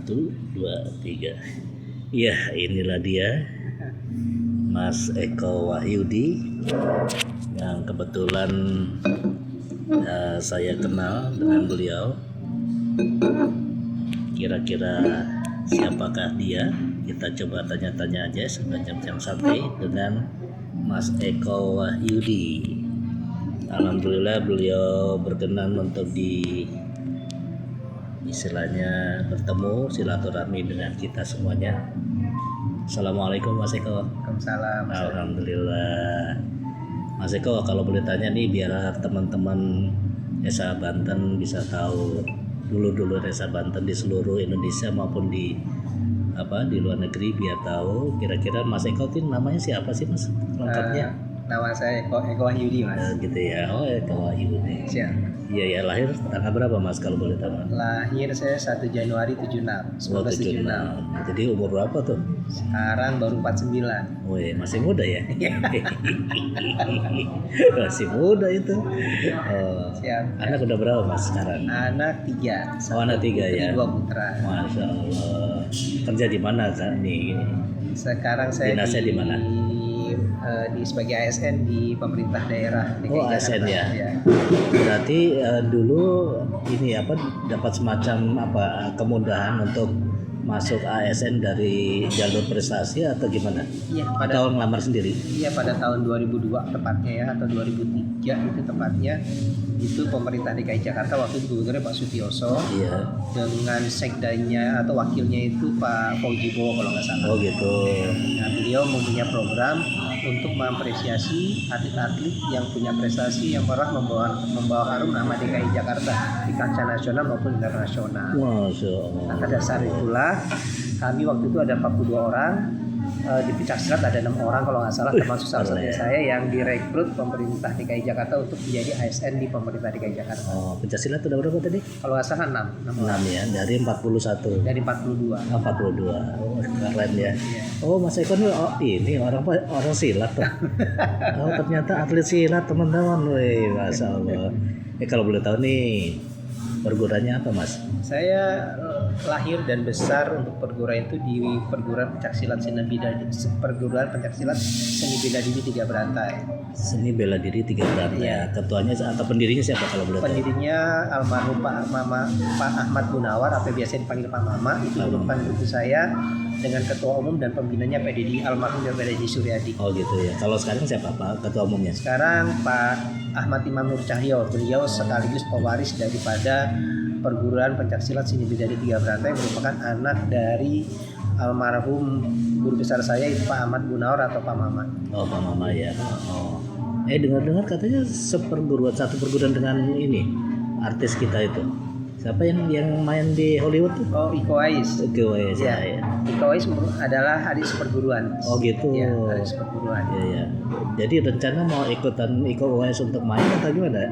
Satu, dua, tiga. Ya, inilah dia Mas Eko Wahyudi yang kebetulan saya kenal dengan beliau. Kira-kira siapakah dia? Kita coba tanya-tanya aja sepanjang santai dengan Mas Eko Wahyudi. Alhamdulillah beliau berkenan untuk istilahnya bertemu silaturahmi dengan kita semuanya. Assalamualaikum Mas Eko. Waalaikumsalam. Alhamdulillah. Mas Eko, kalau boleh tanya nih biar teman-teman Desa Banten bisa tahu dulu Desa Banten di seluruh Indonesia maupun di luar negeri, biar tahu kira-kira Mas Eko itu namanya siapa sih Mas lengkapnya? Nama saya Eko Wahyudi Mas. Gitu ya. Oh, Eko Wahyudi. Siap. Iya ya, lahir tanggal berapa Mas kalau boleh tahu? Lahir saya 1 Januari 76, 1976. Jadi umur berapa tuh? Sekarang baru 49. Wih, masih muda ya? Masih muda itu. Siap. Anak udah berapa Mas sekarang? Anak 3. Oh, anak 3 ya. 2 putra. Masya Allah. Kerja di mana saat ini? Sekarang saya dinasnya di mana? Di sebagai ASN di pemerintah daerah DKI Jakarta. ASN ya. Berarti dulu ini dapat semacam kemudahan untuk masuk ASN dari jalur prestasi atau gimana? Iya, atau ngelamar sendiri? Iya, pada tahun 2002 tepatnya ya, atau 2003 itu tepatnya. Itu pemerintah DKI Jakarta waktu itu gubernurnya Pak Sutioso. Iya. Dengan sekdanya atau wakilnya itu Pak Fauji Bowo kalau nggak salah. Oh gitu. Nah, beliau mempunyai program untuk mengapresiasi atlet-atlet yang punya prestasi yang pernah membawa harum nama DKI Jakarta di kancah nasional maupun internasional. Masya Allah. Nah, pada dasar itulah kami waktu itu ada 42 orang. Di pencaksilat ada 6 orang kalau nggak salah, termasuk salah satunya saya yang direkrut pemerintah DKI Jakarta untuk menjadi ASN di pemerintah DKI Jakarta. Oh, pencaksilat udah berapa tadi? Kalau nggak salah 6 ya, dari 41. Dari 42. 42. Oh, keren ya. Oh, Mas Eko ini orang silat tuh. Oh, ternyata atlet silat teman-teman. Wih, Masya Allah. Kalau boleh tahu nih, perguruannya apa Mas? Saya lahir dan besar untuk perguruan itu di perguruan pencaksilat seni bela diri 3 berantai. Seni bela diri 3 berantai. Ya. Ketuanya atau pendirinya siapa kalau boleh tahu? Pendirinya almarhum Pak Ahmad Gunawan atau biasa dipanggil Pak Mama. Itu merupakan guru saya dengan ketua umum dan pembinanya PDD almarhum PDD Suryadi. Oh gitu ya. Kalau sekarang siapa Pak ketua umumnya? Sekarang Pak Ahmad Imam Nur Cahyo. Beliau sekaligus pewaris daripada perguruan pencaksilat seni bela diri 3 berantai, merupakan anak dari almarhum guru besar saya itu Pak Ahmad Gunawan atau Pak Mama. Oh, Pak Mama ya. Oh. Dengar-dengar katanya satu perguruan dengan ini artis kita itu. Siapa yang main di Hollywood tuh? Oh, Iko Uwais. Ya. Iko Uwais adalah adik seperguruan. Oh gitu. Ya, adik seperguruan. Iya. Jadi rencana mau ikutan Iko Uwais untuk main atau gimana?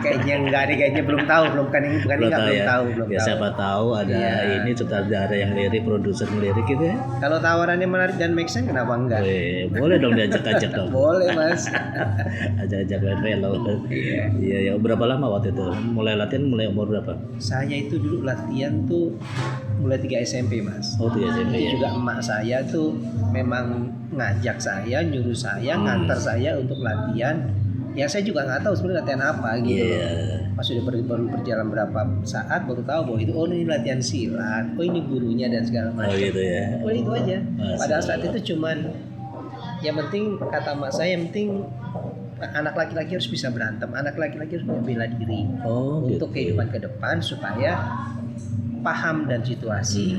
Kayaknya enggak deh, kayaknya belum tahu. Belum tahu. Siapa tahu ada ini sutradara yang lirik, produser lirik gitu ya. Kalau tawarannya menarik dan make sense, kenapa enggak? Boleh dong diajak-ajak dong. Boleh Mas. Ajak-ajak fellow. Iya. Berapa lama waktu itu? Mulai latihan mulai umur berapa? Saya itu dulu latihan tuh mulai 3 SMP Mas. Oh 3 SMP ya. Juga emak saya tuh memang ngajak saya, nyuruh saya, ngantar saya untuk latihan. Ya saya juga nggak tahu sebenarnya latihan apa gitu loh. Pas sudah baru berjalan berapa saat baru tahu bahwa itu ini latihan silat, ini gurunya dan segala macam. Oh gitu ya. Oh itu aja. Padahal saat itu cuman yang penting kata emak saya, yang penting anak laki-laki harus bisa berantem, anak laki-laki harus bela diri untuk kehidupan ke depan supaya paham dan situasi,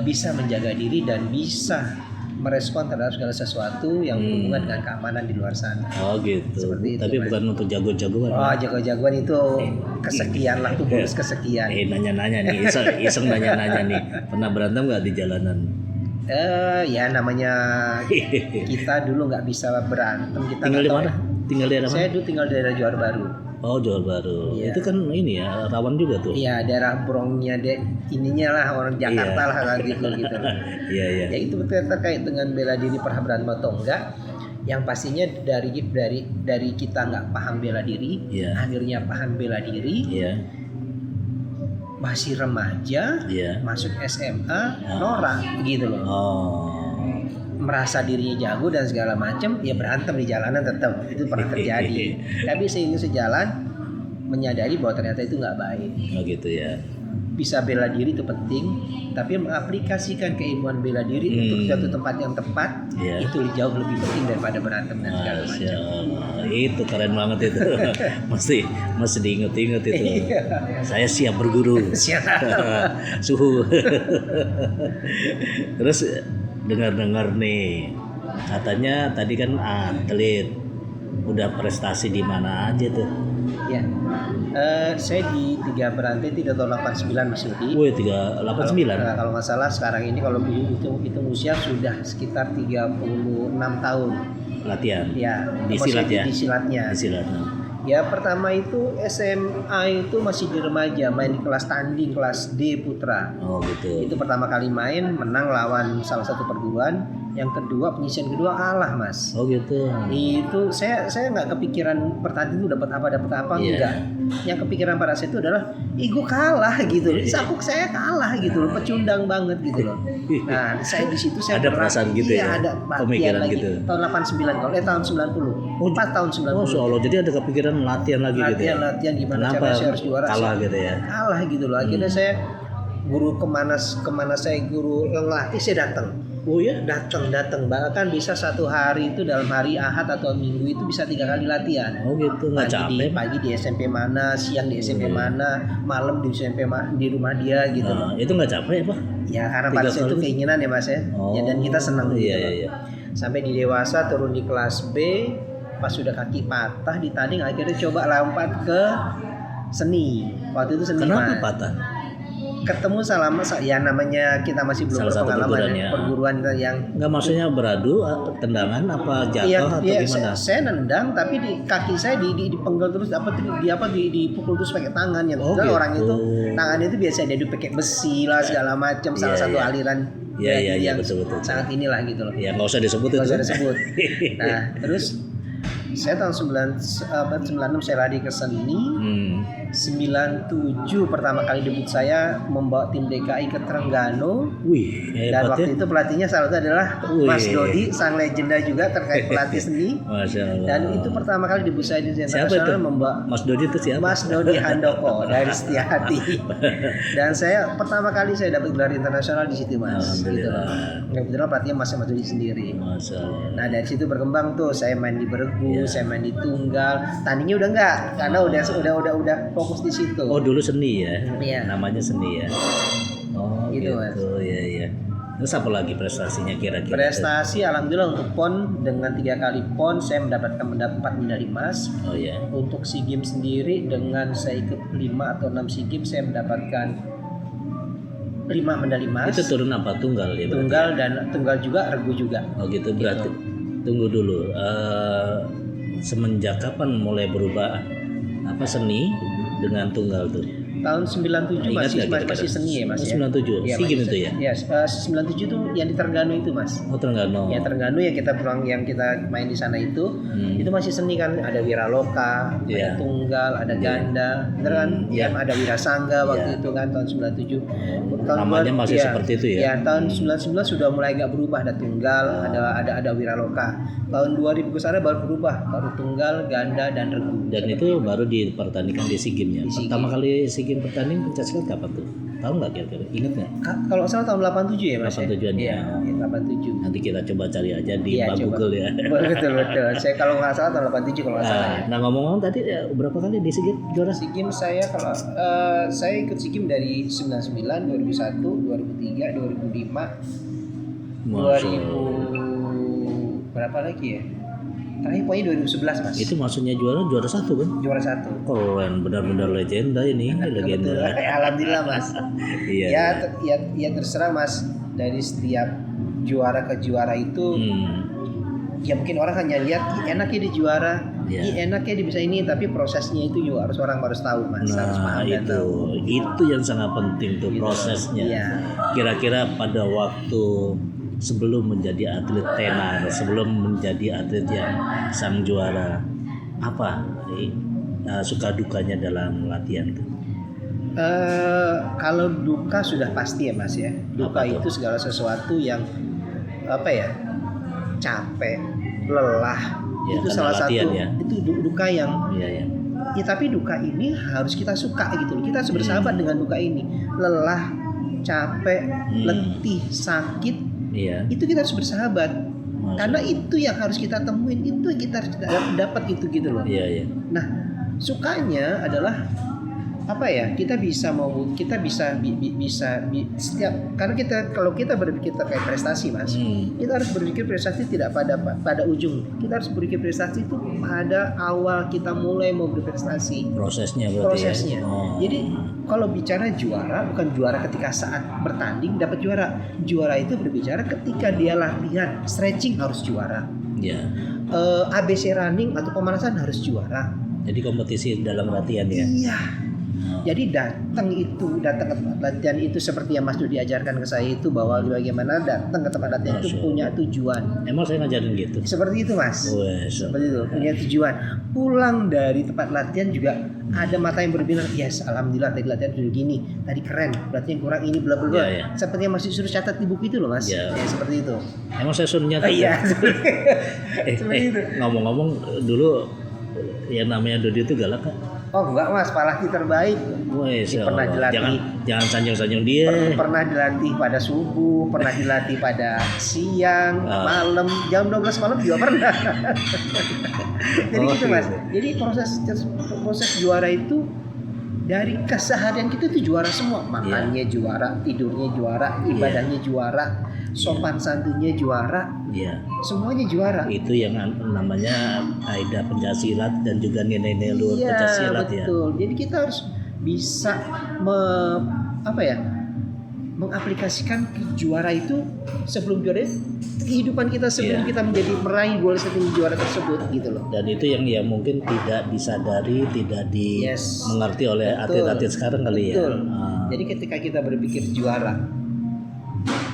bisa menjaga diri dan bisa merespon terhadap segala sesuatu yang berhubungan dengan keamanan di luar sana. Oh gitu. Seperti itu. Tapi bukan untuk jago-jagoan. Oh jago-jagoan itu kesekian lah tuh bonus kesekian. Nanya-nanya nih, iseng nanya-nanya nih. Pernah berantem nggak di jalanan? Ya namanya kita dulu nggak bisa berantem. Kita tinggal di mana? Tinggal di daerah mana? Saya dulu tinggal di daerah Johar Baru. Oh Johor Baru. Ya. Itu kan ini ya rawan juga tuh. Iya daerah Brongnya ininya lah orang Jakarta lah gitu. Iya. Ya itu betul terkait dengan bela diri pernah berantem atau enggak. Yang pastinya dari kita nggak paham bela diri, akhirnya paham bela diri. masih remaja, Iya. masuk SMA, norak gitu loh. Merasa dirinya jago dan segala macam, ya berantem di jalanan tetap itu pernah terjadi. Tapi seiring sejalan menyadari bahwa ternyata itu nggak baik. Oh gitu ya. Bisa bela diri itu penting, tapi mengaplikasikan keilmuan bela diri untuk suatu tempat yang tepat itu jauh lebih penting daripada berantem dan segala macam. Itu keren banget itu. Masih diinget-inget itu. Saya siap berguru. Siap. Suhu. Terus dengar-dengar nih, katanya tadi kan atlet, udah prestasi di mana aja tuh? Ya, saya di 3 berantai 3 tahun 89 Mas Yudi. Wih, 389. Kalau nggak salah sekarang ini kalau hitung usia sudah sekitar 36 tahun. Latihan. Ya, Di silat ya. Di silatnya. Di silat. Ya pertama itu SMA itu masih di remaja, main di kelas tanding kelas D putra. Oh gitu. Itu pertama kali main menang lawan salah satu perguruan. Yang kedua penyisian kedua kalah Mas. Oh gitu. Itu saya nggak kepikiran pertanding itu dapat apa enggak. Yang kepikiran pada saya itu adalah gue kalah gitu loh. Sabuk saya kalah gitu loh, pecundang banget gitu loh. Nah saya di situ saya ada perasaan gitu ya. Ada pemikiran lagi, gitu. Tahun 89 kalau tahun 90. 4 tahun 90. Oh soalnya jadi ada kepikiran latihan lagi gitu ya. Latihan gimana Kenapa cara saya harus juara. kalah gitu ya. Kalah gitu loh. Akhirnya saya guru kemana saya guru ngelatih saya datang. Oh ya? Datang bahkan bisa satu hari itu dalam hari Ahad atau Minggu itu bisa 3 kali latihan. Oh gitu, nggak capek? Pagi di SMP mana, siang di SMP mana, malam di SMP di rumah dia gitu. Itu nggak capek apa? Ya karena pada saat itu keinginan ya Mas ya. Ya dan kita senang gitu. Iya. Sampai di dewasa turun di kelas B, pas sudah kaki patah di tanding akhirnya coba lompat ke seni. Waktu itu seni. Kenapa patah? Ketemu ya namanya kita masih belum berpengalaman perguruan yang nggak maksudnya beradu tendangan apa jatuh atau gimana? Saya nendang tapi di kaki saya dipenggal terus dipukul terus pakai tangan yang orang itu tangannya itu biasa dia pakai besi lah segala macam salah satu aliran yang betul. Sangat inilah gitu loh. Ya nggak usah disebut itu. Nah terus saya tahun 96 saya lari ke seni. 97 pertama kali debut saya membawa tim DKI ke Trengganu. Wih, dan waktu itu pelatihnya salah satu adalah Mas Dodi, sang legenda juga terkait pelatih seni. Masya Allah. Dan itu pertama kali debut saya di internasional membawa Mas Dodi itu siapa? Mas Dodi Handoko dari Setiahati. Dan saya pertama kali saya dapat gelar internasional di situ Mas. Alhamdulillah. Kebetulan pelatihnya Mas Dodi sendiri. Masya Allah. Nah dari situ berkembang tuh saya main di bergu, saya main di tunggal. Tandingnya udah enggak karena udah fokus di situ. Oh dulu seni ya? Iya. Namanya seni ya. Oh gitu. Ya. Terus apa lagi prestasinya kira-kira? Prestasi alhamdulillah untuk PON dengan 3 kali PON saya mendapatkan 4 medali emas. Oh ya. Untuk SEA Games sendiri dengan saya ikut 5 atau 6 SEA Games saya mendapatkan 5 medali emas. Itu turun apa? Tunggal ya? Tunggal dan tunggal juga, regu juga. Oh gitu berarti. Tunggu dulu. Semenjak kapan mulai berubah seni dengan tunggal tuh? Tahun 97 masih seni ya Mas ya. 97. SEA Games itu ya? Ya, 97 tuh yang di Trengganu itu Mas. Oh Trengganu. Ya Trengganu yang kita main di sana itu masih seni kan, ada Wiraloka, ada tunggal, ada ganda, bener kan? Ada Wirasangga waktu itu kan tahun 97. Namanya masih seperti itu ya? Ya tahun 99 sudah mulai agak berubah, ada tunggal, ada Wiraloka. Tahun 2000 ke sana baru berubah, baru tunggal, ganda dan regu. Dan itu baru dipertandingkan di SEA Games-nya. Pertama kali SEA Games pertanding pencaksilat kapan tuh? Tahu nggak kira-kira? Ingat nggak? Kalau salah tahun 87 ya Mas. 87-an ya. Iya, 87. Nanti kita coba cari aja di Google ya. Betul. Saya kalau nggak salah tahun 87 kalau nggak salah. Nah ngomong-ngomong tadi berapa kali di SEA Games juara? SEA Games saya kalau saya ikut SEA Games dari 99, 2001, 2003, 2005, 2000 berapa lagi ya? Terakhir pokoknya 2011 Mas. Itu maksudnya juara satu kan? Juara satu. Keren, benar-benar legenda ini, legenda. Alhamdulillah Mas. Iya. Ya terserah Mas, dari setiap juara ke juara itu ya mungkin orang hanya lihat enaknya di juara, enaknya di bisa ini, tapi prosesnya itu juga orang harus tahu Mas, harus paham dan tahu. Itu yang sangat penting tuh prosesnya. Iya. Kira-kira pada waktu sebelum menjadi atlet tenar, sebelum menjadi atlet yang sang juara, apa suka dukanya dalam latihan tuh? Kalau duka sudah pasti ya Mas ya. Duka Apa tuh? itu segala sesuatu yang apa ya, capek, lelah, Ya, itu karena salah latihan satu ya. itu duka yang Iya ya. ya, tapi duka ini harus kita suka gitu loh. Kita harus bersahabat dengan duka ini. Lelah, capek, letih, sakit, Iya. itu kita harus bersahabat. Masuk. Karena itu yang harus kita temuin, itu yang kita harus dapat itu gitu loh. Iya ya. Nah, sukanya adalah apa ya? Kita bisa setiap, karena kalau kita berpikir terkait prestasi Mas, kita harus berpikir prestasi tidak pada ujung. Kita harus berpikir prestasi itu pada awal kita mulai mau berprestasi. Prosesnya berarti. Prosesnya. Ya? Oh. Jadi kalau bicara juara, bukan juara ketika saat bertanding dapat juara. Juara itu berbicara ketika dia latihan, stretching harus juara. Ya. ABC running atau pemanasan harus juara. Jadi kompetisi dalam latihan ya. Iya. Jadi datang ke tempat latihan itu seperti yang Mas Dodi diajarkan ke saya itu, bahwa bagaimana datang ke tempat latihan itu punya tujuan. Emang saya ngajarin gitu. Seperti itu Mas. Seperti itu, punya tujuan. Pulang dari tempat latihan juga ada mata yang berbilang, yes, alhamdulillah tadi latihan sudah gini, tadi keren, berarti yang kurang ini, bla bla bla. Ya. Seperti yang masih suruh catat di buku itu loh Mas. Ya, seperti itu. Emang saya suruh nyatet. Iya. Seperti itu. Ngomong-ngomong dulu yang namanya Dodi itu galak kan? Oh enggak Mas, Palaki terbaik. Pernah dilatih. Jangan sanjung-sanjung dia. Pernah dilatih pada subuh, pernah dilatih pada siang, malam, jam 12 malam juga pernah. Jadi gitu Mas. Jadi proses juara itu dari keseharian kita itu juara semua. Makannya juara, tidurnya juara, ibadahnya juara, sopan santunnya juara. Iya. Semuanya juara. Itu yang namanya kaidah Pencaksilat dan juga nilai-nilai luhur Pencaksilat ya. Betul. Jadi kita harus bisa mengaplikasikan juara itu sebelum juara itu, kehidupan kita sebelum kita menjadi meraih gol setinggi juara tersebut gitu loh. Dan itu yang mungkin tidak disadari, tidak dimengerti oleh atlet-atlet sekarang kali ya. Jadi ketika kita berpikir juara,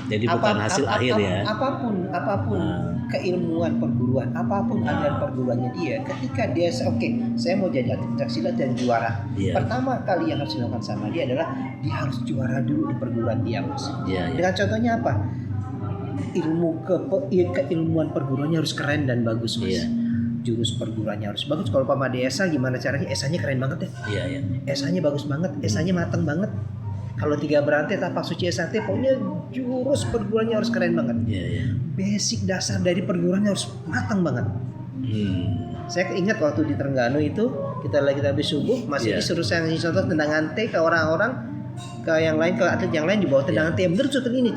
jadi bukan hasil akhir ya. Apapun keilmuan perguruan, apapun ajaran perguruannya dia, ketika dia saya mau jadi atlet pencaksilat dan juara. Pertama kali yang harus dilakukan sama dia adalah dia harus juara dulu di perguruan dia Mas. Dengan contohnya apa? Keilmuan perguruannya harus keren dan bagus Mas. Jurus perguruannya harus bagus. Kalau Pama Desa gimana caranya? Esanya keren banget ya. Esanya bagus banget, esanya matang banget. Kalau 3 berantai tapak suci S1, pokoknya jurus perguruannya harus keren banget. Basic dasar dari perguruannya harus matang banget. Saya ingat waktu di Terengganu itu kita lagi habis subuh, masih disuruh saya ngasih contoh tendangan T ke orang-orang, ke yang lain, ke atlet yang lain di bawah tendangan T yang bener seperti ini.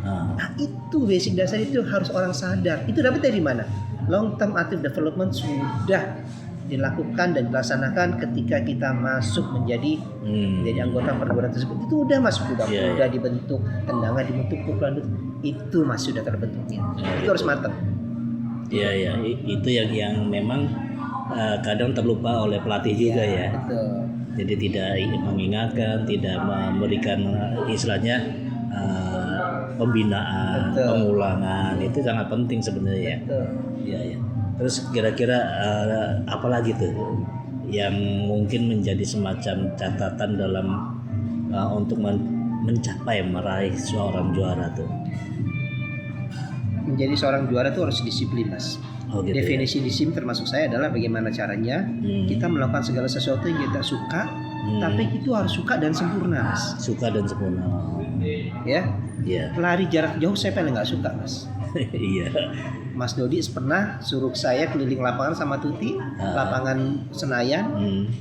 Nah itu basic dasar itu harus orang sadar. Itu dapat dari mana? Long term athlete development sudah dilakukan dan dilaksanakan ketika kita masuk menjadi anggota perguruan tersebut. Itu udah masuk, udah dibentuk, tendangan dibentuk, pukulan itu masih sudah terbentuknya. Itu harus matang. Iya, itu yang memang kadang terlupa oleh pelatih juga ya. Betul. Jadi tidak mengingatkan, tidak memberikan istilahnya pembinaan, pengulangan, itu sangat penting sebenarnya ya. Iya. Terus kira-kira apa lagi tuh yang mungkin menjadi semacam catatan dalam untuk mencapai meraih seorang juara tuh? Menjadi seorang juara tuh harus disiplin Mas. Gitu Definisi disiplin termasuk saya adalah bagaimana caranya kita melakukan segala sesuatu yang kita suka, tapi itu harus suka dan sempurna Mas. Suka dan sempurna. Ya. Lari jarak jauh saya paling nggak suka Mas. Iya. Mas Dodi pernah suruh saya keliling lapangan sama Tuti, lapangan Senayan,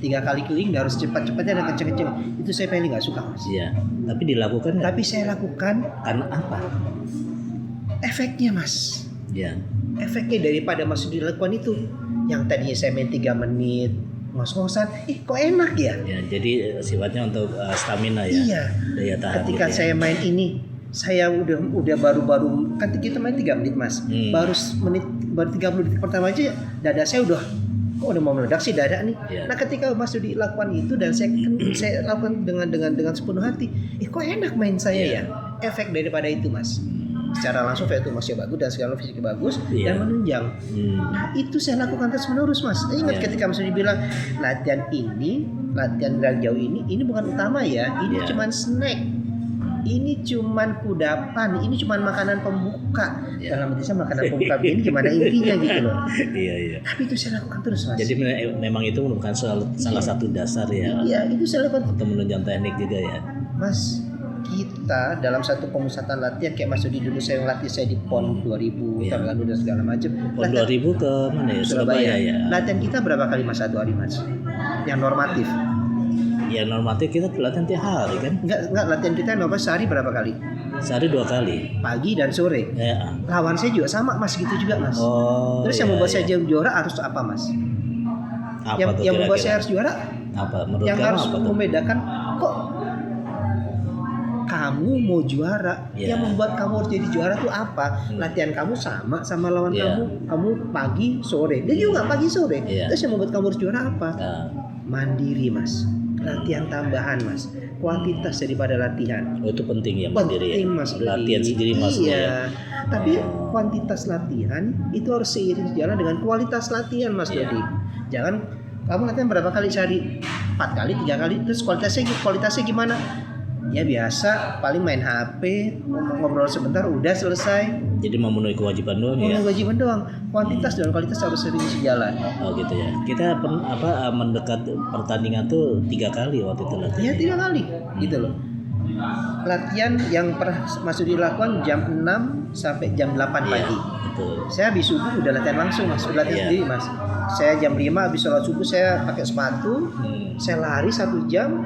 3 kali keliling, harus cepat-cepatnya dan kenceng-kenceng. Itu saya paling nggak suka Mas. Iya. Tapi dilakukan. Tapi saya lakukan karena apa? Efeknya Mas. Iya. Efeknya daripada Mas Dodi lakukan itu, yang tadinya saya main 3 menit ngos-ngosan, kok enak ya? Ya, jadi sifatnya untuk stamina ya. Iya. Daya tahan. Ketika saya main ini, saya udah baru kan kita main 3 menit Mas. Baru 30 menit pertama aja dada saya udah mau meledak sih dada nih. Nah, ketika Mas Dodi lakukan itu dan saya lakukan dengan sepenuh hati, kok enak main saya ya. Efek daripada itu Mas. secara langsung itu masih bagus dan segala fisiknya bagus dan menunjang. Nah, itu saya lakukan terus menerus mas. Ingat ketika misalnya dibilang latihan jarak jauh ini bukan utama ya, ini cuman snack, ini cuman kudapan, ini cuman makanan pembuka. Dalam arti saya makanan pembuka ini gimana intinya gitu loh. Iya. Tapi itu saya lakukan terus mas. Jadi memang itu merupakan salah satu dasar ya. Iya, itu saya lakukan untuk menunjang teknik juga ya. Mas, kita dalam satu pemusatan latihan kayak Mas Dodi dulu saya latih saya di PON 2000 terlalu dan segala macam. PON 2000 ke mana ya? Surabaya ya. Latihan kita berapa kali mas satu hari mas? Yang normatif? Ya normatif kita latihan tiap hari kan? Enggak latihan kita normal sehari berapa kali? Sehari 2 kali. Pagi dan sore. Ya. Lawan saya juga sama mas gitu juga mas. Terus yang membuat saya juara harus apa mas? Yang membuat saya harus juara? Apa? Menurut yang kamu harus apa membedakan kok kamu mau juara, yang membuat kamu harus jadi juara tuh apa? Latihan kamu sama lawan kamu pagi sore, dia juga pagi sore. Terus yang membuat kamu harus juara apa? Mandiri mas, latihan tambahan mas, kuantitas daripada latihan. Oh itu penting ya mandiri. Penting mas, latihan sendiri mas. Iya. Tapi kuantitas latihan itu harus seiring sejalan dengan kualitas latihan mas Dodi. Jangan kamu latihan berapa kali sehari? 4 kali, 3 kali, terus kualitasnya gimana? Ya biasa, paling main HP, ngobrol sebentar, udah selesai. Jadi memenuhi kewajiban doang ya? Memenuhi kewajiban doang. Kuantitas dan kualitas harus sering sejalan. Oh gitu ya. Kita mendekat pertandingan tuh 3 kali waktu itu latihan. Iya 3 kali, gitu loh. Latihan yang pernah masuk dilakukan jam 6 sampai jam 8 pagi. Betul. Saya habis subuh udah latihan langsung mas, udah latihan sendiri mas. Saya jam 5 habis sholat subuh saya pakai sepatu, saya lari 1 jam.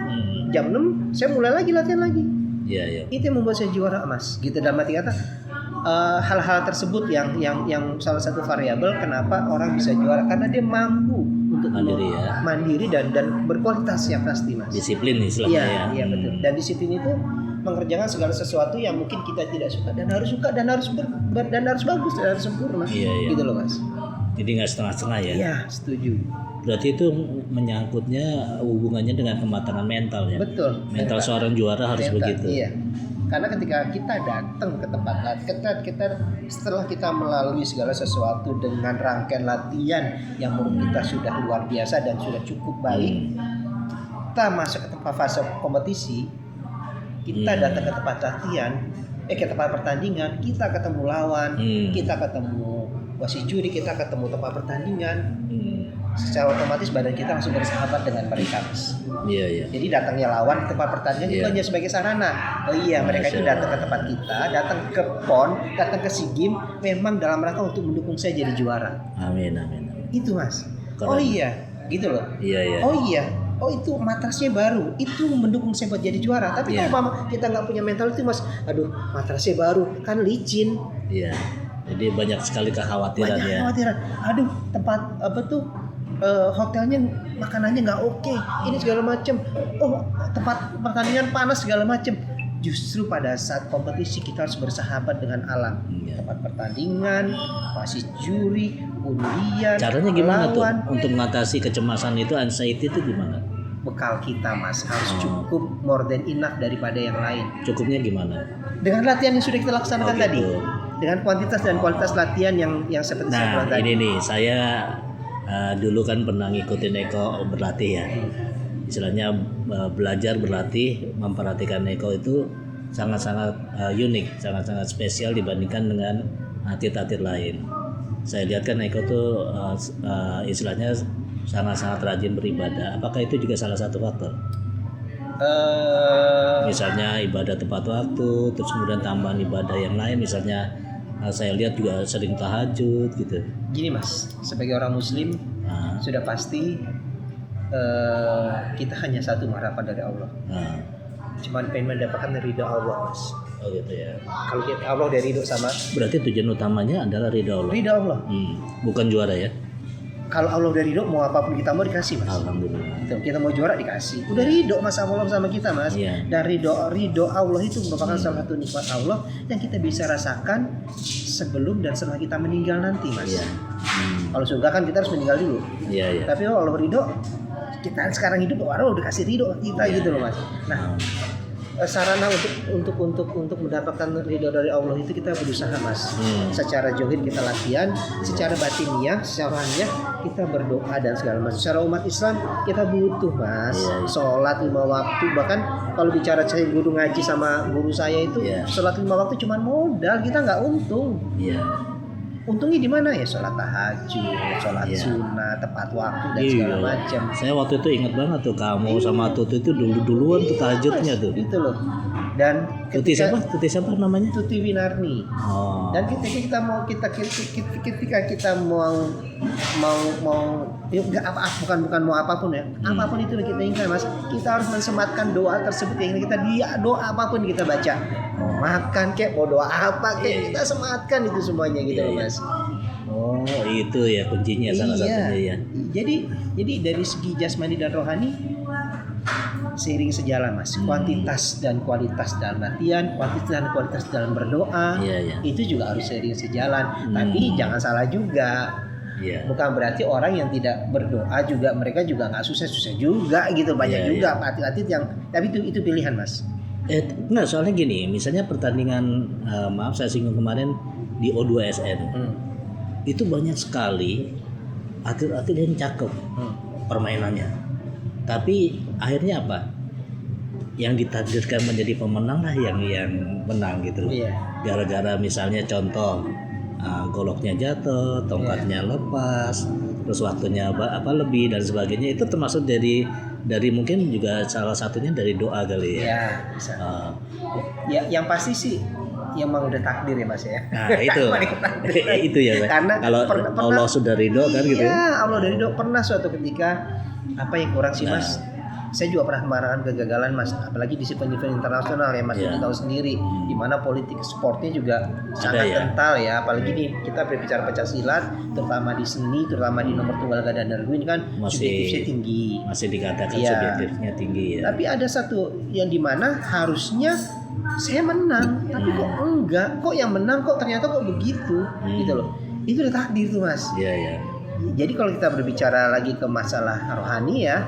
Jam 6 saya mulai lagi latihan lagi. Iya. Itu yang membuat saya juara mas. Gitu dalam arti kata hal-hal tersebut yang salah satu variabel kenapa orang bisa juara karena dia mampu untuk mandiri dan berkualitas yang pasti mas. Disiplin istilahnya ya. Iya betul. Dan disiplin itu mengerjakan segala sesuatu yang mungkin kita tidak suka dan harus bagus dan harus sempurna. Iya. Gitu loh mas. Jadi nggak setengah-setengah ya? Iya setuju. Berarti itu menyangkutnya hubungannya dengan kematangan mental ya? Betul. Mental seorang juara harus begitu. Iya. Karena ketika kita datang ke tempat latihan, kita setelah kita melalui segala sesuatu dengan rangkaian latihan yang menurut kita sudah luar biasa dan sudah cukup baik, kita masuk ke tempat fase kompetisi, kita datang ke tempat latihan, ke tempat pertandingan, kita ketemu lawan, kita ketemu wasit juri, kita ketemu tempat pertandingan. Secara otomatis badan kita langsung bersahabat dengan mereka mas. Iya. Jadi datangnya lawan di tempat pertandingan itu hanya sebagai sarana. Oh iya, mereka itu datang ke tempat kita, datang ke PON, datang ke SEA Games memang dalam rangka untuk mendukung saya jadi juara. Amin. Itu mas. Keren. Oh iya, gitu loh. Iya. Oh iya. Oh itu matrasnya baru, itu mendukung saya buat jadi juara. Tapi kalau kita nggak punya mental itu mas, aduh matrasnya baru kan licin. Iya. Jadi banyak sekali kekhawatiran ya. Aduh tempat hotelnya makanannya nggak oke, ini segala macam. Oh tempat pertandingan panas segala macam. Justru pada saat kompetisi kita harus bersahabat dengan alam. Tempat pertandingan, wasit juri, undian. Caranya gimana tuh untuk mengatasi kecemasan itu, anxiety itu gimana? Bekal kita mas harus cukup, more than enough daripada yang lain. Cukupnya gimana? Dengan latihan yang sudah kita laksanakan tadi. Dengan kuantitas dan kualitas latihan yang seperti saya bilang tadi. Ini nih saya dulu kan pernah ngikutin Eko berlatih ya. Istilahnya belajar berlatih, memperhatikan Eko itu sangat-sangat unik, sangat-sangat spesial dibandingkan dengan atlet-atlet lain. Saya lihat kan Eko tuh istilahnya sangat-sangat rajin beribadah. Apakah itu juga salah satu faktor? Misalnya ibadah tepat waktu, terus kemudian tambahan ibadah yang lain, misalnya saya lihat juga sering tahajud gitu. Gini mas, sebagai orang muslim sudah pasti kita hanya satu harapan dari Allah. Cuman pengen mendapatkan ridho Allah mas. Oh gitu ya. Kalau kita Allah dari ridho sama. Berarti tujuan utamanya adalah ridho Allah. Ridho Allah. Bukan juara ya. Kalau Allah udah ridho, mau apapun kita mau dikasih mas. Alhamdulillah. Kita mau juara dikasih. Udah ridho mas Allah sama kita mas. Dan ridho Allah itu merupakan salah satu nikmat Allah yang kita bisa rasakan sebelum dan setelah kita meninggal nanti mas. Kalau surga kan kita harus meninggal dulu. Tapi kalau Allah ridho, kita sekarang hidup Allah udah kasih ridho kita gitu loh mas. Nah sarana untuk mendapatkan ridho dari Allah itu kita berusaha mas. Secara zohir kita latihan, secara batiniah, secara rohaniah kita berdoa dan segala macam. Secara umat Islam kita butuh mas, sholat 5 waktu. Bahkan kalau bicara saya guru ngaji sama guru saya itu sholat 5 waktu cuma modal, kita nggak untung. Untungnya di mana ya? Sholat tahajud, sholat sunnah, tepat waktu dan segala macam. Saya waktu itu ingat banget tuh kamu sama Tuti itu duluan tuh tahajudnya tuh. Itu loh. Dan Tuti siapa namanya? Tuti Winarni. Dan ketika kita mau ya, bukan mau apapun ya. Apapun itu yang kita inginkan mas, kita harus mensematkan doa tersebut yang kita doa apapun kita baca. Makan kek, mau doa apa kek, kita sematkan itu semuanya gitu mas. Itu ya kuncinya salah satunya ya. Jadi dari segi jasmani dan rohani seiring sejalan mas. Kuantitas dan kualitas dalam latihan, kuantitas dan kualitas dalam berdoa, itu juga harus seiring sejalan. Tapi jangan salah juga. Bukan berarti orang yang tidak berdoa juga mereka juga nggak susah juga gitu, banyak juga atlet-atlet yang, tapi itu pilihan mas. Nah soalnya gini, misalnya pertandingan maaf saya singgung kemarin di O2SN itu banyak sekali atlet-atlet yang cakep permainannya, tapi akhirnya apa? Yang ditakdirkan menjadi pemenang lah yang menang gitu. Gara-gara misalnya contoh goloknya jatuh, tongkatnya lepas, terus waktunya lebih dan sebagainya, itu termasuk dari mungkin juga salah satunya dari doa kali ya. Bisa. Yang pasti sih yang memang udah takdir ya mas ya. Nah itu itu ya. Karena kalau Allah sudah ridho kan gitu. Iya, Allah sudah ridho. Pernah suatu ketika apa yang kurang sih mas? Saya juga pernah merasakan kegagalan mas, apalagi di event internasional ya mas, kita tahu sendiri di mana politik sportnya juga sangat kental ya, apalagi nih kita berbicara pencak silat, terutama di seni, terutama di nomor tunggal ganda dan ini kan subjektifnya tinggi, masih dikatakan subjektifnya tinggi ya. Tapi ada satu yang dimana harusnya saya menang, tapi kok enggak, kok yang menang kok ternyata kok begitu, gitu loh. Itu udah takdir tuh mas. Jadi kalau kita berbicara lagi ke masalah rohani ya.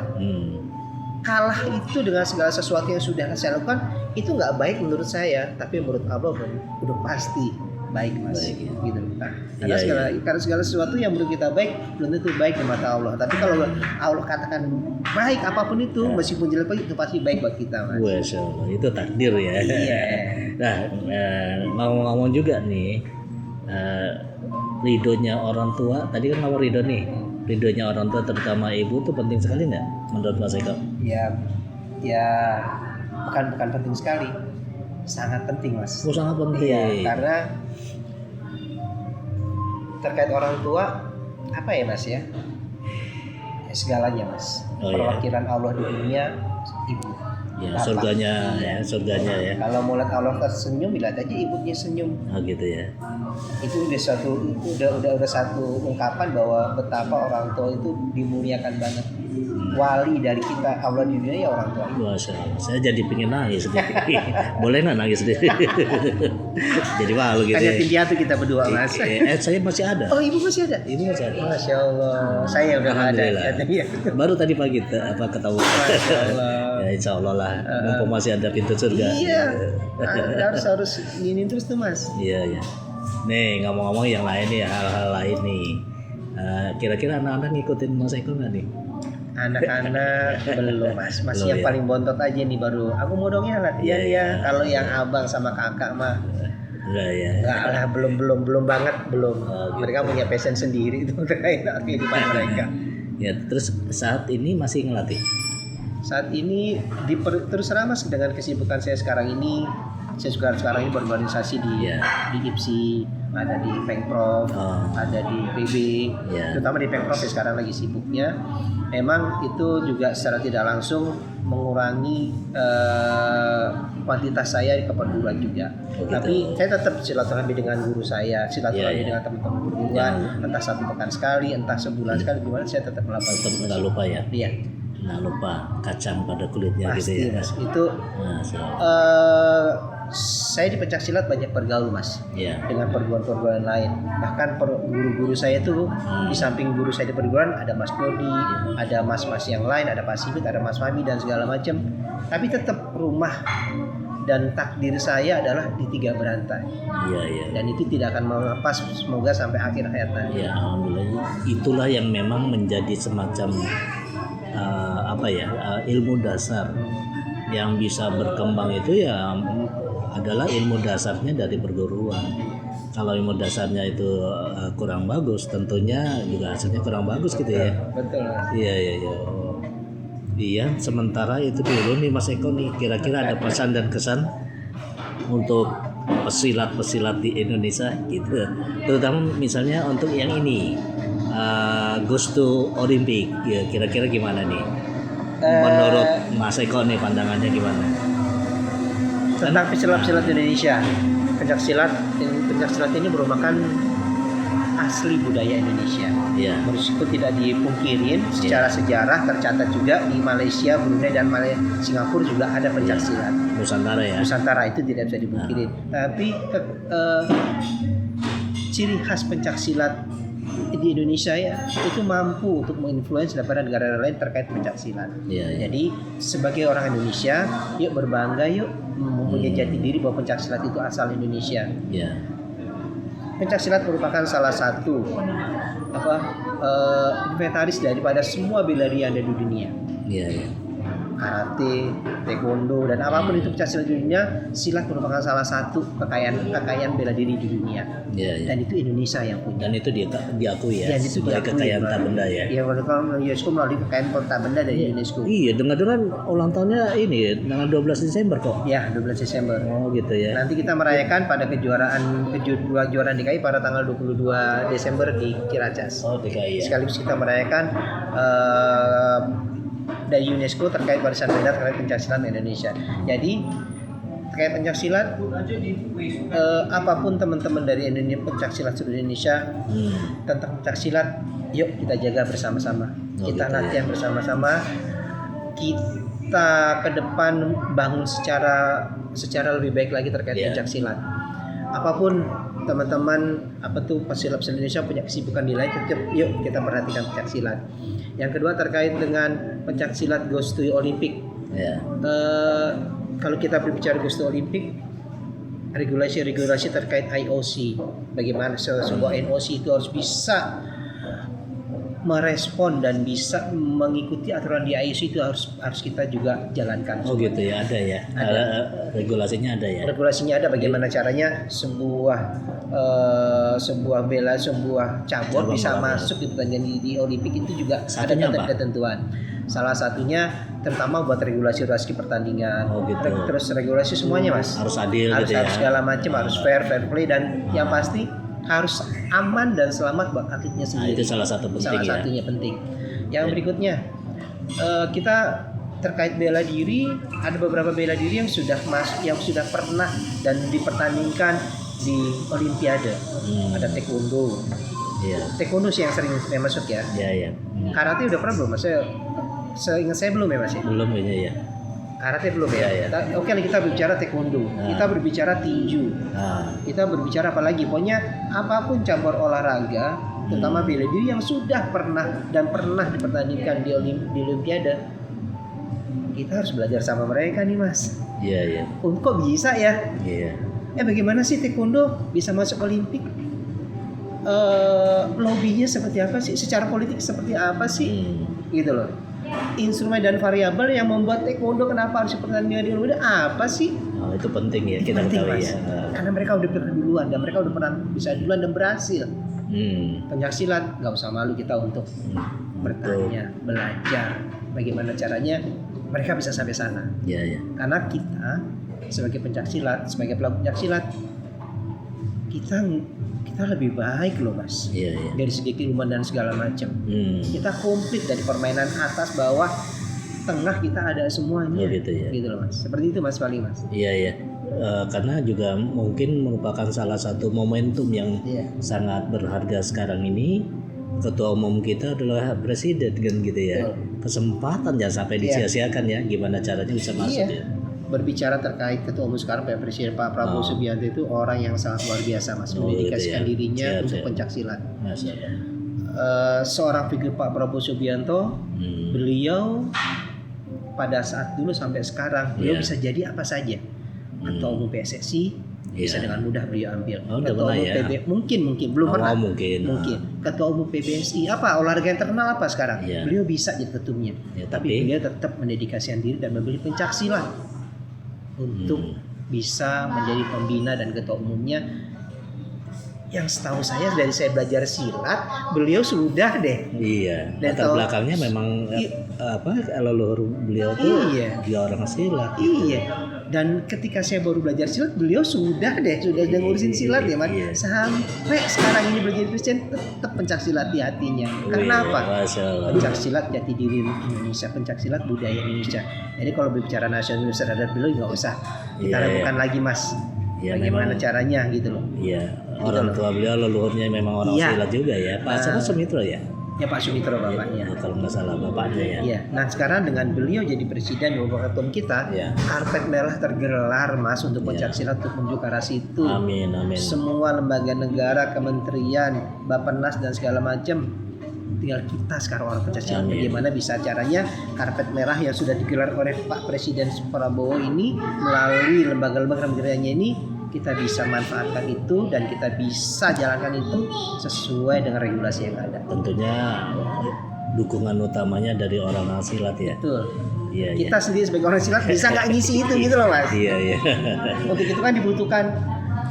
Kalah itu dengan segala sesuatu yang sudah saya lakukan itu nggak baik menurut saya, tapi menurut Allah udah pasti baik mas. Gitu. Nah, karena segala sesuatu yang menurut kita baik belum tentu baik di mata Allah. Tapi kalau Allah katakan baik apapun itu, meskipun jelek itu pasti baik buat kita mas. Masya Allah, itu takdir ya. Nah, ngomong juga nih, ridhonya orang tua. Tadi kan ngomong ridho nih. Ridhonya orang tua terutama ibu tuh penting sekali nggak menurut Mas Eko? Ya bukan penting sekali, sangat penting mas. Sangat penting. Karena terkait orang tua apa ya mas ya segalanya mas. Perwakilan Allah di dunia ibu. Surganya ya. Kalau mau lihat Allah tersenyum, lihat aja ibunya senyum. Gitu ya. Itu udah satu ungkapan bahwa betapa orang tua itu dimuliakan banget. Wali dari kita Allah di dunia ya orang tua. Saya jadi pengen nangis sendiri. Boleh nggak nangis sendiri? Jadi malu gitu. Hanya tinggi hati kita berdua mas. Saya masih ada. Oh ibu masih ada? Ibu masih ada. Masya Allah. Saya udah ada. Baru tadi pagi ketemu. Masya Allah. Ya insya Allah lah. Mumpung masih ada pintu surga. Iya. harus ini terus tuh mas. Iya. Nih ngomong-ngomong yang lain nih, hal-hal lain nih. Kira-kira anak-anak ngikutin Mas Eko nggak nih? Anak-anak belum mas. Masih yang paling bontot aja nih baru. Aku mau dong ya latihan ya. Kalau yang abang sama kakak mah enggak lah, belum banget belum. Mereka punya passion sendiri itu terkait kehidupan mereka. Ya terus saat ini masih ngelatih? Saat ini terus terang mas dengan kesibukan saya sekarang ini. Saya sekarang ini berorganisasi di IPSI, ada di Pengprov, ada di PB, terutama di Pengprov ya sekarang lagi sibuknya. Memang itu juga secara tidak langsung mengurangi kuantitas saya ke perguruan juga. Tapi saya tetap silaturahmi dengan guru saya, silaturahmi dengan teman-teman perguruan, entah 1 pekan sekali, entah sebulan sekali, gimana saya tetap melakukan. Tetap nggak lupa ya? Iya. Nggak lupa kacang pada kulitnya. Pasti, gitu ya. Mas. Itu saya di pencak silat banyak bergaul mas dengan perguruan-perguruan lain. Bahkan guru-guru saya tuh di samping guru saya di perguruan ada Mas Dodi, ada mas-mas yang lain, ada Pak Sibit, ada Mas Fami dan segala macam. Tapi tetap rumah dan takdir saya adalah di 3 berantai. Iya, iya. Dan itu tidak akan melepas, semoga sampai akhir hayat nanti. Ya, alhamdulillah. Itulah yang memang menjadi semacam ilmu dasar yang bisa berkembang itu ya adalah ilmu dasarnya dari perguruan. Kalau ilmu dasarnya itu kurang bagus, tentunya juga hasilnya kurang bagus gitu ya. Betul. Iya, iya, iya. Iya, sementara itu dulu nih Mas Eko nih, kira-kira ada pesan dan kesan untuk pesilat-pesilat di Indonesia gitu, terutama misalnya untuk yang ini goes to Olympic, ya, kira-kira gimana nih menurut Mas Eko nih, pandangannya gimana tentang pesilat-pesilat Indonesia? Pencaksilat ini merupakan asli budaya Indonesia. ya, Meskipun tidak dipungkirin, secara sejarah tercatat juga di Malaysia, Brunei dan Singapura juga ada pencaksilat. Nusantara ya. Nusantara itu tidak bisa dipungkirin. Tapi ciri khas pencaksilat di Indonesia ya itu mampu untuk menginfluence daripada negara lain terkait pencaksilat. Ya. Jadi sebagai orang Indonesia, yuk berbangga, yuk mempunyai jati diri bahwa pencaksilat itu asal Indonesia. Ya. Pencaksilat merupakan salah satu inventaris daripada semua bela diri yang ada di dunia. Iya, iya. Karate, taekwondo, dan apapun itu pencaksilat di dunia, silat merupakan salah satu kekayaan bela diri di dunia. Iya, iya. Dan itu Indonesia yang punya. Dan itu diakui ya Dan itu sebagai kekayaan tak benda ya. Iya, UNESCO melalui kekayaan tak benda dari UNESCO. Iya, dengar-dengar ulang tahunnya ini tanggal 12 Desember kok. Ya, 12 Desember. Oh gitu ya. Nanti kita merayakan pada kejuaraan DKI pada tanggal 22 Desember di Ciracas. Oh DKI ya. Sekaligus kita merayakan dari UNESCO terkait barisan benda terkait pencaksilat Indonesia. Jadi terkait pencaksilat, apapun teman-teman dari Indonesia, pencaksilat seluruh Indonesia, tentang pencaksilat, yuk kita jaga bersama-sama. Kita latihan bersama-sama. Kita ke depan bangun secara lebih baik lagi terkait pencaksilat. Apapun teman-teman pesilat Indonesia punya kesibukan di lain, tetap yuk kita perhatikan pencaksilat. Yang kedua terkait dengan pencaksilat goes to Olympic. Ya. Kalau kita berbicara goes to Olympic, regulasi terkait IOC, bagaimana sebuah NOC itu harus bisa merespon dan bisa mengikuti aturan di IOC itu harus kita juga jalankan. Oh gitu ya, ada ya. Ada. Regulasinya ada ya. Regulasinya ada, bagaimana caranya sebuah cabur bisa masuk di pertandingan di Olimpik itu juga Satunya ada ketentuan. Salah satunya terutama buat regulasi pertandingan. Oh gitu. Terus regulasi semuanya Mas. Harus adil Harus gitu ya. segala macam, harus fair play, dan yang pasti harus aman dan selamat buat atletnya sendiri. Itu salah satu penting Salah satunya penting. Yang berikutnya kita terkait bela diri, ada beberapa bela diri yang sudah pernah dan dipertandingkan di Olimpiade. Ada taekwondo. Iya. Taekwondo sih yang sering masuk ya. Iya, iya. Karate udah pernah belum Mas? Seingat saya belum ya Mas ya? Belum kayaknya ya. Karate belum ya. Iya. Oke, kita berbicara taekwondo. Kita berbicara tinju. Kita berbicara apa lagi? Pokoknya apapun cabur olahraga, terutama bela diri yang sudah pernah dipertandingkan di Olimpiade, kita harus belajar sama mereka nih Mas. Iya, iya. Kok bisa ya? Iya. Bagaimana sih taekwondo bisa masuk Olimpik? Lobbynya seperti apa sih? Secara politik seperti apa sih? Gitu loh. Instrumen dan variabel yang membuat taekwondo kenapa harus pertandingan di Olimpiade apa sih? Oh, itu penting ya, kita ketahui ya. Karena mereka udah pernah duluan dan mereka udah pernah bisa duluan dan berhasil. Pencaksilat nggak usah malu kita untuk bertanya, belajar bagaimana caranya mereka bisa sampai sana. Iya, iya. Karena kita sebagai pencaksilat, sebagai pelaku pencaksilat, kita lebih baik loh Mas. Iya, iya. Dari segi keilmuan dan segala macam. Kita komplit dari permainan atas, bawah, tengah, kita ada semuanya. Oh, gitu ya. Gitu loh Mas. Seperti itu Mas paling Mas. Iya, iya. Karena juga mungkin merupakan salah satu momentum yang sangat berharga sekarang ini. Ketua umum kita adalah presiden kan gitu ya. Kesempatan jangan sampai disia-siakan ya. Gimana caranya bisa masuk ya. Berbicara terkait ketua umum sekarang Presiden Pak Prabowo Subianto itu orang yang sangat luar biasa Mas, mendedikasikan dirinya untuk pencaksilat. Seorang figur Pak Prabowo Subianto, beliau pada saat dulu sampai sekarang beliau bisa jadi apa saja. Ketua Umum PSSI bisa dengan mudah beliau ambil. Oh, Ketua Umum ya? mungkin belum pernah. Mungkin. Ketua Umum PBSI apa olahraga yang terkenal apa sekarang? Ya. Beliau bisa jadi ketumnya. Ya, tapi beliau tetap mendedikasikan diri dan membeli pencaksilat untuk bisa menjadi pembina dan ketua umumnya. Yang setahu saya dari saya belajar silat, beliau sudah deh. Iya. Dan latar belakangnya memang leluhur beliau tuh dia orang silat. Iya. Dan ketika saya baru belajar silat, beliau sudah ngurusin silat ya, Mas. Sampai sekarang ini belajar presiden tetap pencak silat di hatinya. Karena apa? Pencak silat jati diri Indonesia, pencak silat budaya Indonesia. Jadi kalau berbicara nasionalisme terhadap beliau nggak usah kita ragukan lagi, Mas. Ya, bagaimana caranya gitu loh. Iya, orang tua beliau leluhurnya memang orang silat juga ya. Pak siapa Sumitro ya? Ya Pak Sumitro bapaknya. Ya, kalau nggak salah bapaknya ya. Iya. Nah sekarang dengan beliau jadi presiden Bapak Ketum kita, karpet merah tergelar Mas untuk pencak silat untuk menuju ke arah situ. Amin. Semua lembaga negara, kementerian, Bappenas dan segala macam. Tinggal kita sekarang orang pencak silat bagaimana bisa caranya karpet merah yang sudah digelar oleh Pak Presiden Prabowo ini melalui lembaga-lembaga kementeriannya ini kita bisa manfaatkan itu dan kita bisa jalankan itu sesuai dengan regulasi yang ada. Tentunya dukungan utamanya dari orang silat ya. Betul. Iya. Kita sendiri sebagai orang silat bisa nggak ngisi itu gitu loh Mas. Iya. Untuk itu kan dibutuhkan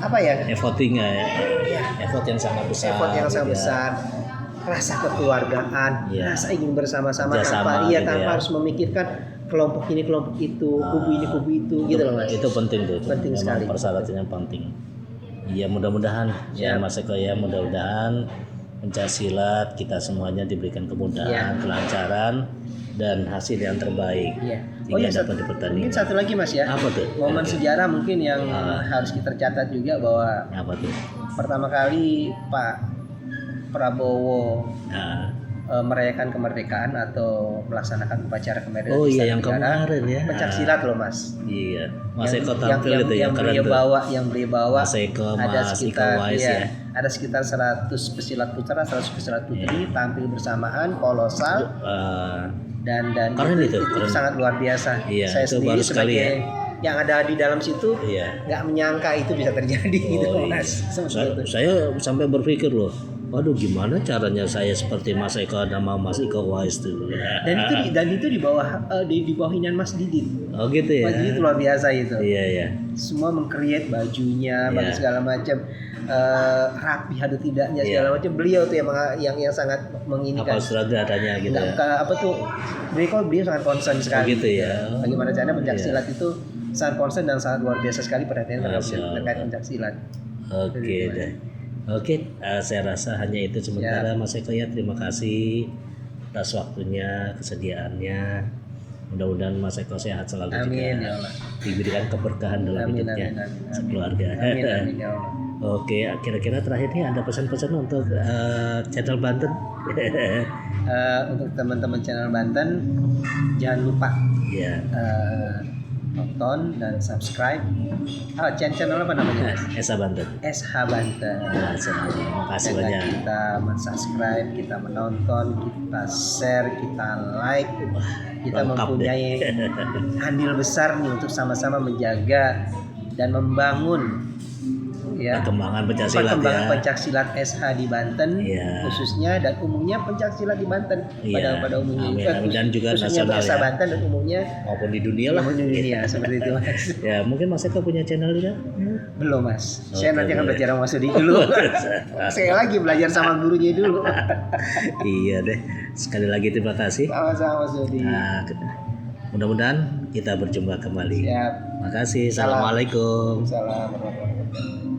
apa ya? Effort yang sangat besar. Rasa kekeluargaan, rasa ingin bersama-sama tanpa harus memikirkan kelompok ini kelompok itu, kubu ini kubu itu gitu loh Mas. Itu penting tuh. Penting sekali. Persyaratannya penting. Iya mudah-mudahan ya Mas Eko ya, mudah-mudahan pencak silat kita semuanya diberikan kemudahan, kelancaran dan hasil yang terbaik. Iya. Dapat dipertandingkan. Mungkin satu lagi Mas ya. Apa tuh? Momen sejarah mungkin yang harus kita catat juga bahwa apa tuh? Pertama kali Pak Prabowo merayakan kemerdekaan atau melaksanakan upacara kemerdekaan. Oh iya yang kemarin ya. Pencak silat loh Mas. Iya. Mas Eko tampil itu yang beliau bawa. Mas Eko, ada Mas Iko Wais ya. Ada sekitar 100 pesilat putra, 100 pesilat putri tampil bersamaan kolosal. Dan itu sangat luar biasa. Iya, saya sendiri sebagai yang ada di dalam situ nggak menyangka itu bisa terjadi gitu Mas. Saya sampai berpikir loh, waduh gimana caranya saya seperti Mas Eko nama Mas Iko Wais tuh. Dan itu di bawah hinian Mas Didit. Oh gitu ya. Mas Didit luar biasa itu. Iya. Semua meng-create bajunya, baju segala macam, rapi atau tidaknya segala macam. Beliau tuh yang sangat menginginkan. Apa sutradanya gitu ya. Apa tuh? Beliau sangat concern sekali. Oh gitu ya. Bagaimana caranya pencak silat itu sangat concern dan sangat luar biasa sekali perhatian terkait pencak silat. Oke deh. Oke, saya rasa hanya itu sementara Mas Eko ya. Terima kasih atas waktunya, kesediaannya. Mudah-mudahan Mas Eko sehat selalu. Amin ya Allah. Diberikan keberkahan dalam hidupnya sekeluarga. Amin ya Allah. Oke, kira-kira terakhir nih ada pesan-pesan untuk channel Banten? Untuk teman-teman channel Banten, jangan lupa nonton dan subscribe. Channel apa namanya? SH Banten. SH Banten. Terima kasih banyak. Kita subscribe, kita menonton, kita share, kita like. Kita mempunyai andil besar nih untuk sama-sama menjaga dan membangun perkembangan pencak silat SH di Banten khususnya dan umumnya pencak silat di Banten pada umumnya dan juga khususnya nasional SH Banten dan umumnya maupun di dunia lah. Di dunia seperti itu Mas. Ya mungkin Mas Eko punya channel juga? Belum Mas. Saya nanti akan belajar sama Mas Udi dulu. Saya lagi belajar sama gurunya dulu. Iya deh. Sekali lagi terima kasih. Sama-sama Mas Udi. Mudah-mudahan kita berjumpa kembali. Siap. Makasih. Assalamualaikum. Assalamualaikum.